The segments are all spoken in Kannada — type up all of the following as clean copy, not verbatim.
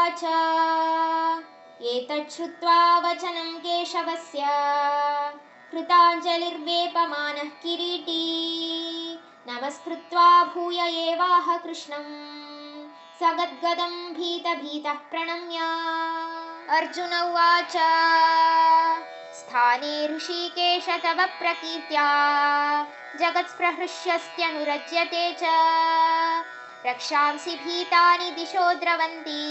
उवाच एतच्छ्रुत्वा वचनं केशवस्य कृताञ्जलिर्वेपमानः किरीटी नमस्कृत्वा भूय एवाह कृष्णं सगद्गदं भीतभीतः प्रणम्य। अर्जुन उवाच स्थाने ऋषिकेश तव प्रकीर्त्या जगत्प्रहृष्यस्त्यनुरज्यते च रक्षांसि भीतानि दिशो द्रवन्ति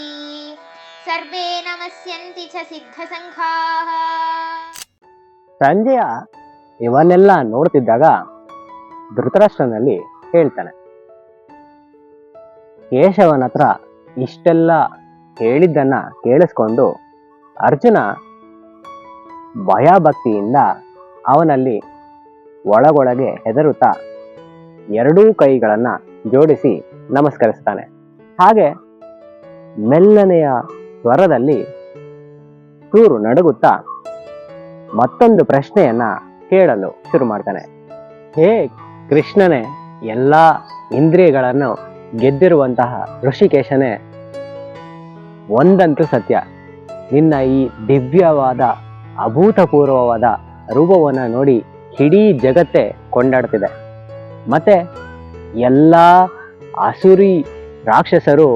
सर्वे नमस्यन्ति च सिद्धसङ्घाः। ಸಂಜಯ ಇವನ್ನೆಲ್ಲ ನೋಡ್ತಿದ್ದಾಗ ಧೃತರಾಷ್ಟ್ರನಲ್ಲಿ ಹೇಳ್ತಾನೆ, ಕೇಶವನ ಹತ್ರ ಇಷ್ಟೆಲ್ಲ ಹೇಳಿದ್ದನ್ನ ಕೇಳಿಸ್ಕೊಂಡು ಅರ್ಜುನ ಭಯಭಕ್ತಿಯಿಂದ ಅವನಲ್ಲಿ ಒಳಗೊಳಗೆ ಹೆದರುತ್ತಾ ಎರಡೂ ಕೈಗಳನ್ನು ಜೋಡಿಸಿ ನಮಸ್ಕರಿಸ್ತಾನೆ. ಹಾಗೆ ಮೆಲ್ಲನೆಯ ಸ್ವರದಲ್ಲಿ ಚೂರು ನಡುಗುತ್ತಾ ಮತ್ತೊಂದು ಪ್ರಶ್ನೆಯನ್ನ ಕೇಳಲು ಶುರು ಮಾಡ್ತಾನೆ. ಹೇ ಕೃಷ್ಣನೇ, ಎಲ್ಲ ಇಂದ್ರಿಯಗಳನ್ನು ಗೆದ್ದಿರುವಂತಹ ಋಷಿಕೇಶನೇ, ಒಂದಂತೂ ಸತ್ಯ, ನಿನ್ನ ಈ ದಿವ್ಯವಾದ ಅಭೂತಪೂರ್ವವಾದ ರೂಪವನ್ನು ನೋಡಿ ಇಡೀ ಜಗತ್ತೇ ಕೊಂಡಾಡ್ತಿದೆ. ಮತ್ತೆ ಎಲ್ಲ ಅಸುರಿ ರಾಕ್ಷಸರು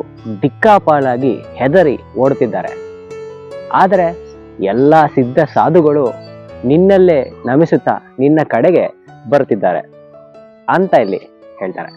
ದಿಕ್ಕಾಪಾಲಾಗಿ ಹೆದರಿ ಓಡುತ್ತಿದ್ದಾರೆ. ಆದರೆ ಎಲ್ಲ ಸಿದ್ಧ ಸಾಧುಗಳು ನಿನ್ನಲ್ಲೇ ನಮಿಸುತ್ತಾ ನಿನ್ನ ಕಡೆಗೆ ಬರುತ್ತಿದ್ದಾರೆ ಅಂತ ಇಲ್ಲಿ ಹೇಳ್ತಾರೆ.